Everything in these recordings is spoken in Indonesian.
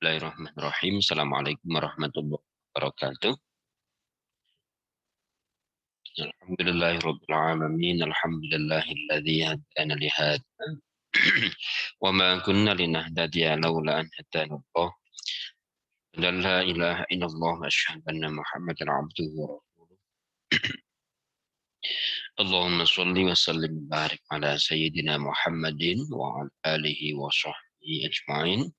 Bismillahirrahmanirrahim. Assalamualaikum warahmatullahi wabarakatuh. Alhamdulillahirabbil alamin. Alhamdulillahilladzi hadana li hadza. Wa ma kunna linahtadiya laula an hadana Allah. La ilaha illallah wa asyhadu anna Muhammadan abduhu wa rasuluh. Allahumma shalli wa sallim wa barik ala sayyidina Muhammadin wa ala alihi wa sahbihi ajma'in.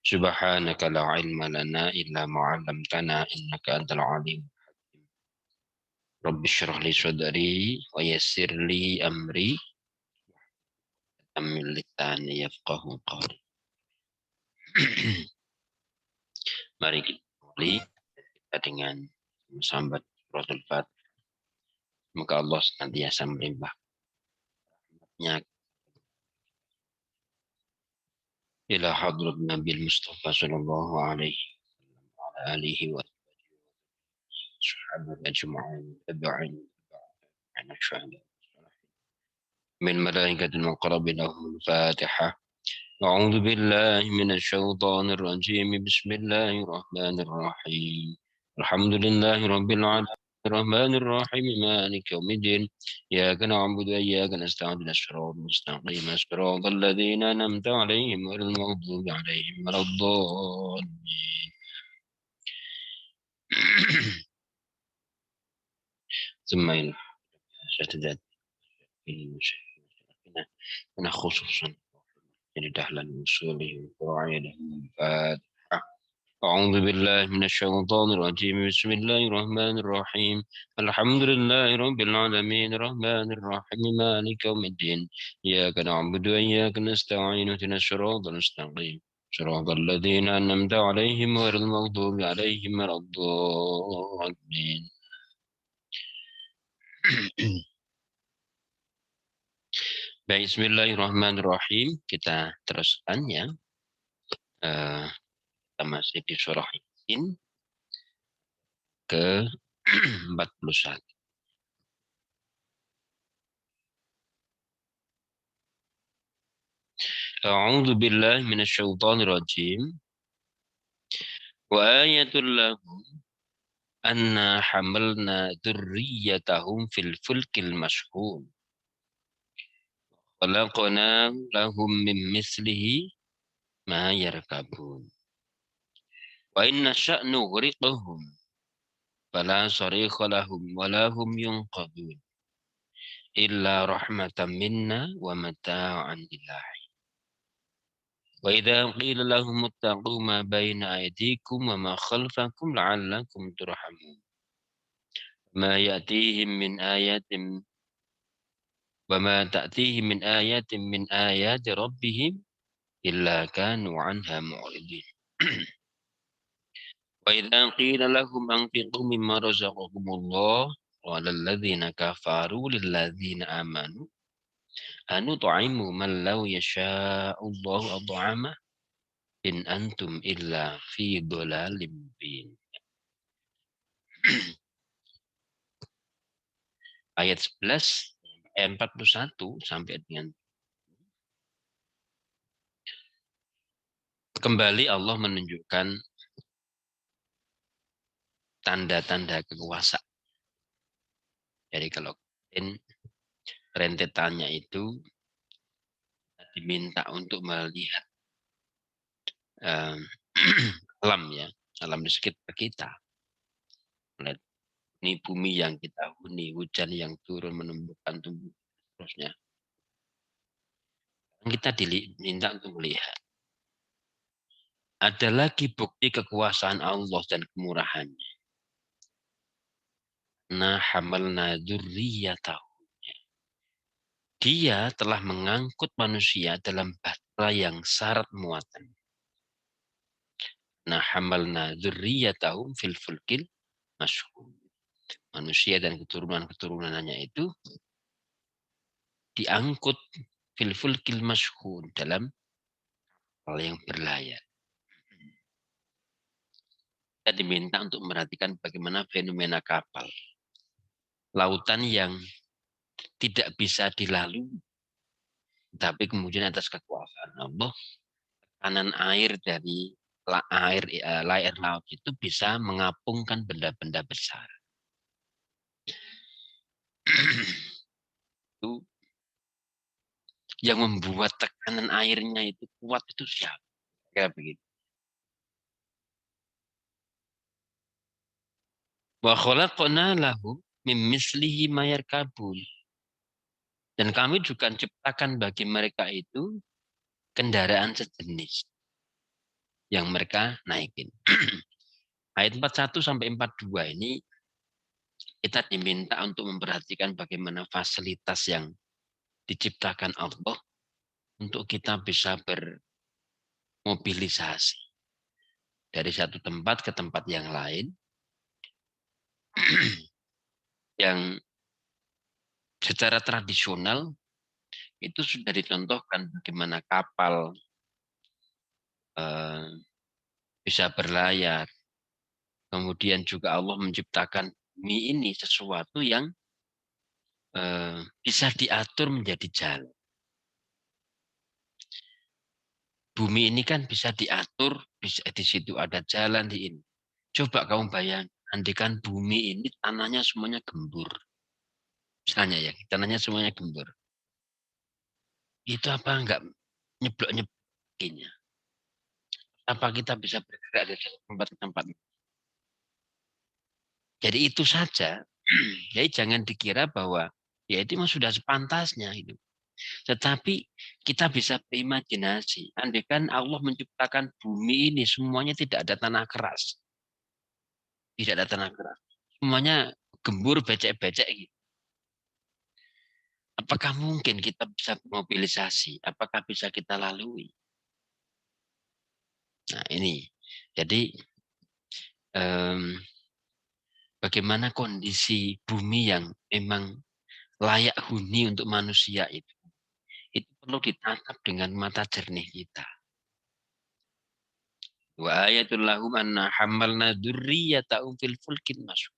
Subhanaka la ilma lana illa ma 'allamtana innaka antal alim. Rabbi syrah li sadri wa yassir li amri min lisani yafqahu qawli. Mari kita mulai dengan sambat suratul Fatihah. Semoga Allah senantiasa melimpah rahmatnya ila hadrat Nabi Mustafa sallallahu alaihi wa alihi wa sahabat ajma'in tabi'in ana syahada min malaikatil muqarrabin lahum Fatihah. أعوذ بالله من الشيطان الرجيم بسم الله الرحمن الرحيم الحمد لله رب العالمين الرحمن الرحيم مالك يوم الدين إياك نعبد وإياك نستعين الصراط المستقيم صراط الذين أنعمت عليهم غير المغضوب عليهم ولا الضالين ثم إلى ستجد من خصوصا jadi dahlan usulih qur'an al-fatihah. A'udzu billahi minasyaitonir rajim. Bismillahirrahmanirrahim. Alhamdulillahirabbil alamin arrahmanir rahim maliki yaumiddin. Iyyaka na'budu wa iyyaka nasta'in ihdinas siratal mustaqim. Siratal ladzina an'amta 'alaihim ghairil maghdubi 'alaihim waladdallin. Baik, bismillahirrahmanirrahim. Kita teruskan ya. Kita masih di surah Yasin ke 41. A'udzu billahi minasyaitonir rajim. Wa ayatul lahum anna hamalna dzurriyyatahum fil fulkil mashhun. Khalaqna lahum min mislihi ma yarkabun. Wa inna sya'nu ghriqahum fala sarikha lahum wa lahum yunqadun. Illa rahmatan minna wa mata'an ilahi. Wa idza qila lahum ittaqu ma baina aydikum wa ma khalfakum la'allakum turhamun. Ma ya'tihim min ayatin wa ma ta'tihim min ayatin min ayati rabbihim illa kanu 'anha mu'ridin. Wa idza qila lahum anfiqu mimma razaqakumullah qala alladhina kafaru lil ladzina amanu anut'imu man law yasha'u Allahu at'amah in antum illa fi dhalalim mubin. Ayat 11 41 sampai dengan kembali Allah menunjukkan tanda-tanda kekuasaan. Jadi kalau rentetannya itu diminta untuk melihat alam ya, alam di sekitar kita. Melihat ini bumi yang kita huni, hujan yang turun menumbuhkan tumbuh terusnya. Kita diminta untuk melihat. Ada lagi bukti kekuasaan Allah dan kemurahannya. Nah hamalna dzurriyyatahu. Dia telah mengangkut manusia dalam bahtera yang syarat muatan. Nah hamalna dzurriyyatahum fil fulkil mashhun. Manusia dan keturunan-keturunannya itu diangkut fil fulkil mashhun dalam hal yang berlayar. Kita diminta untuk memperhatikan bagaimana fenomena kapal. Lautan yang tidak bisa dilalui. Tapi kemudian atas kekuasaan Allah, tekanan air dari air laut itu bisa mengapungkan benda-benda besar. Itu yang membuat tekanan airnya itu kuat itu siapa? Kayak begitu. Wa khalaqna lahum mim mislihi ma yarkabun. Dan kami juga ciptakan bagi mereka itu kendaraan sejenis yang mereka naikin. Ayat 41 sampai 42 ini kita diminta untuk memperhatikan bagaimana fasilitas yang diciptakan Allah untuk kita bisa bermobilisasi dari satu tempat ke tempat yang lain yang secara tradisional itu sudah dicontohkan bagaimana kapal eh, bisa berlayar. Kemudian juga Allah menciptakan bumi ini sesuatu yang bisa diatur menjadi jalan. Bumi ini kan bisa diatur, bisa di situ ada jalan di ini. Coba kamu bayangkan, andikan bumi ini tanahnya semuanya gembur. Misalnya ya, tanahnya semuanya gembur. Itu apa enggak nyeblok-nyebloknya? Apa kita bisa bergerak dari tempat ke tempat? Jadi itu saja. Jadi jangan dikira bahwa ya itu memang sudah sepantasnya itu. Tetapi kita bisa berimajinasi. Andai kan Allah menciptakan bumi ini semuanya tidak ada tanah keras. Tidak ada tanah keras. Semuanya gembur becek-becek gitu. Apakah mungkin kita bisa mobilisasi? Apakah bisa kita lalui? Nah ini. Jadi bagaimana kondisi bumi yang memang layak huni untuk manusia itu perlu ditangkap dengan mata jernih kita. Wa ayatul lahum anna hamalna dzurriyyatahum fil fulkin masuk.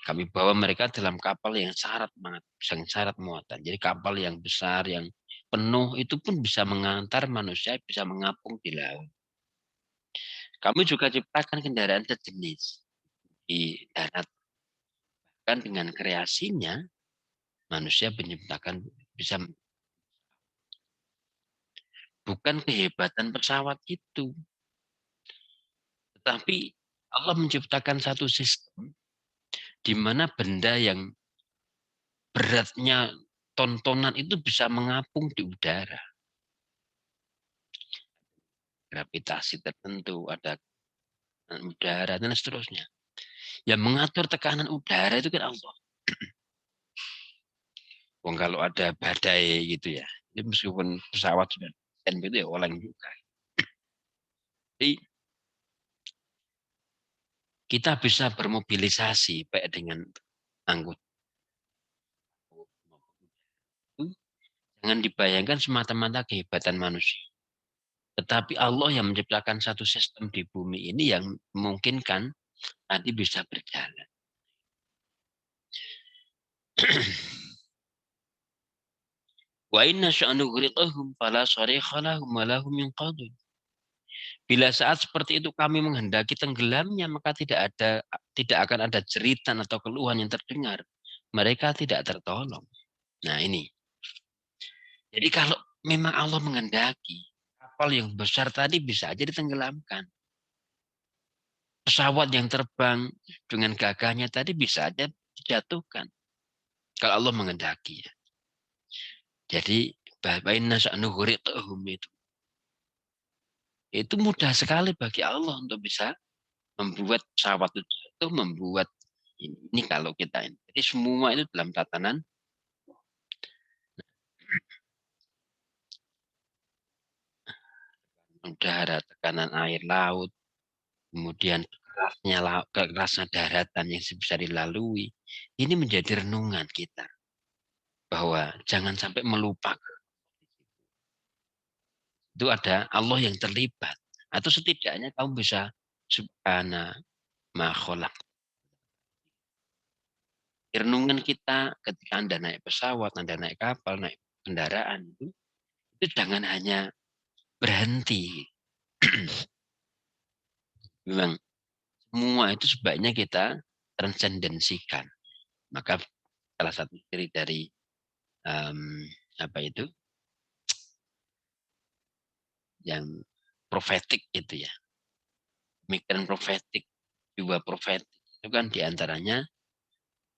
Kami bawa mereka dalam kapal yang syarat banget, yang syarat muatan. Jadi kapal yang besar, yang penuh itu pun bisa mengantar manusia, bisa mengapung di laut. Kami juga ciptakan kendaraan sejenis di darat. Kan dengan kreasinya manusia menciptakan bisa, bukan kehebatan pesawat itu, tetapi Allah menciptakan satu sistem di mana benda yang beratnya tontonan itu bisa mengapung di udara. Gravitasi tertentu, ada udara, dan seterusnya. Yang mengatur tekanan udara itu kan Allah. Wong kalau ada badai gitu ya, itu meskipun pesawat sudah itu ya oleng juga. Jadi kita bisa bermobilisasi baik dengan anggota. Jangan dibayangkan semata-mata kehebatan manusia. Tetapi Allah yang menciptakan satu sistem di bumi ini yang memungkinkan tadi bisa berjalan. Wa inna sya'nughriqahum fala sarikha lahum wa lahum yanqadun. Bila saat seperti itu kami menghendaki tenggelamnya, maka tidak akan ada jeritan atau keluhan yang terdengar. Mereka tidak tertolong. Nah ini. Jadi kalau memang Allah menghendaki, kapal yang besar tadi bisa aja ditenggelamkan. Pesawat yang terbang dengan gagahnya tadi bisa aja dijatuhkan. Kalau Allah menghendaki. Ya. Jadi, itu mudah sekali bagi Allah untuk bisa membuat pesawat itu membuat ini kalau kita ini. Jadi semua itu dalam tatanan udara, tekanan air laut, kemudian kerasnya daratan yang bisa dilalui. Ini menjadi renungan kita bahwa jangan sampai melupakan itu ada Allah yang terlibat, atau setidaknya kamu bisa subhana ma khalaq. Renungan kita ketika Anda naik pesawat, Anda naik kapal, naik kendaraan itu jangan hanya berhenti. Memang semua itu sebaiknya kita transendensikan. Maka salah satu ciri dari apa itu yang profetik itu ya, pemikiran profetik, jiwa profetik itu kan diantaranya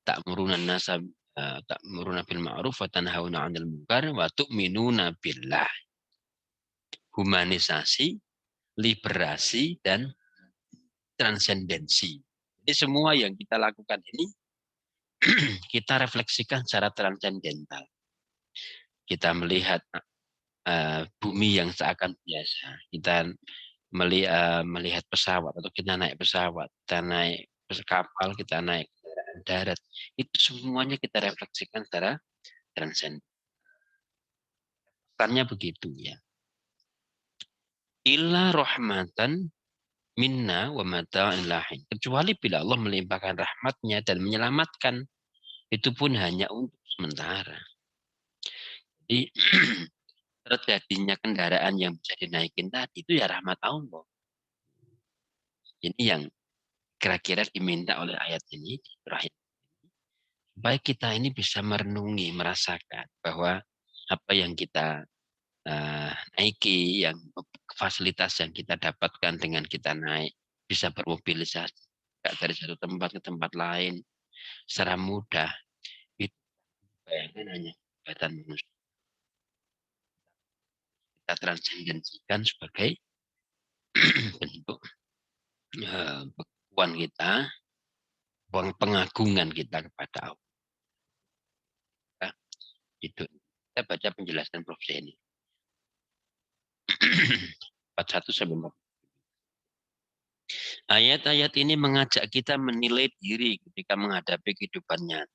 ta'muruna nasa ta'muruna bil ma'ruf wa tanhauna 'anil munkar wa tu'minuna billah. Humanisasi, liberasi, dan transendensi. Jadi semua yang kita lakukan ini kita refleksikan secara transendental. Kita melihat bumi yang seakan biasa. Kita melihat pesawat atau kita naik pesawat, kita naik kapal, kita naik darat. Itu semuanya kita refleksikan secara transenden. Pesannya begitu ya. Illa rahmatan minna wa mata'in lahin. Kecuali bila Allah melimpahkan rahmatnya dan menyelamatkan, itu pun hanya untuk sementara. Jadi terjadinya kendaraan yang bisa dinaikin tadi itu ya rahmat Allah. Ini yang kira-kira diminta oleh ayat ini terakhir. Supaya kita ini bisa merenungi, merasakan bahwa apa yang kita naiki, yang fasilitas yang kita dapatkan dengan kita naik, bisa bermobilisasi dari satu tempat ke tempat lain secara mudah, itu bayangkan hanya kegiatan manusia. Kita transendensikan sebagai bentuk pengakuan kita, pengagungan kita kepada Allah. Itu kita baca penjelasan Prof. Zeni. 41 sampai 40. Ayat-ayat ini mengajak kita menilai diri ketika menghadapi kehidupan nyata.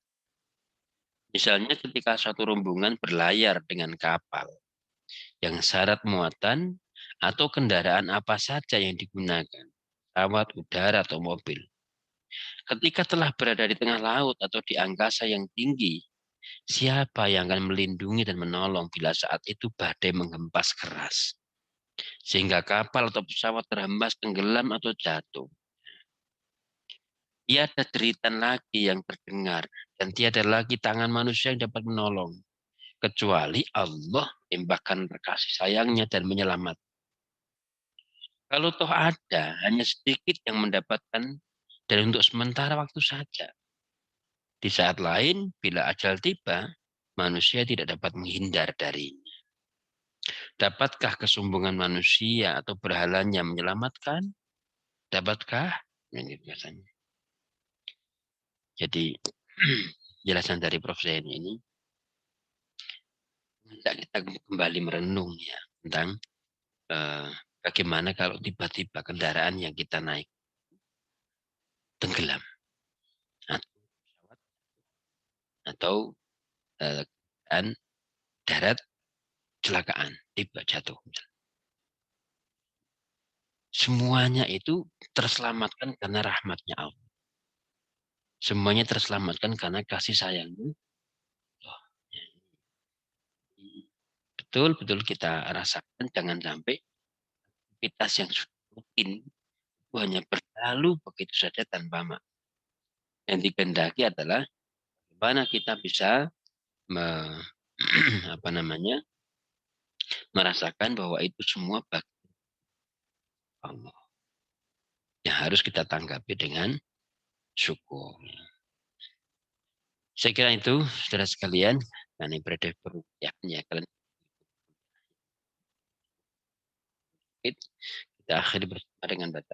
Misalnya ketika satu rombongan berlayar dengan kapal yang syarat muatan atau kendaraan apa saja yang digunakan, pesawat, udara, atau mobil. Ketika telah berada di tengah laut atau di angkasa yang tinggi, siapa yang akan melindungi dan menolong bila saat itu badai menghempas keras? Sehingga kapal atau pesawat terhempas, tenggelam, atau jatuh. Tiada deritan lagi yang terdengar, dan tiada lagi tangan manusia yang dapat menolong. Kecuali Allah limpahkan kasih sayangnya dan menyelamatkan. Kalau toh ada, hanya sedikit yang mendapatkan dan untuk sementara waktu saja. Di saat lain, bila ajal tiba, manusia tidak dapat menghindar darinya. Dapatkah kesombongan manusia atau berhalanya menyelamatkan? Dapatkah? Ini biasanya. Jadi, jelasan dari Prof. Zain ini kita kembali merenung ya tentang bagaimana kalau tiba-tiba kendaraan yang kita naik tenggelam atau kendaraan darat kecelakaan tiba jatuh. Semuanya itu terselamatkan karena rahmatnya Allah. Semuanya terselamatkan karena kasih sayangnya. Betul-betul kita rasakan, jangan sampai aktivitas yang rutin itu hanya berlalu begitu saja tanpa makna. Yang dikehendaki adalah bagaimana kita bisa apa namanya merasakan bahwa itu semua bagi Allah. Yang harus kita tanggapi dengan syukur. Saya kira itu, saudara sekalian, kami berada ya kalian kita akhiri bersama dengan baca.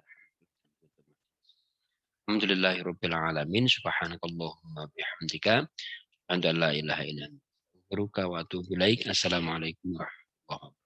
Alhamdulillahirabbil alamin, subhanakallahumma bihamdika, la ilaha illa anta, astaghfiruka wa atubu ilaik. Assalamualaikum warahmatullahi wabarakatuh.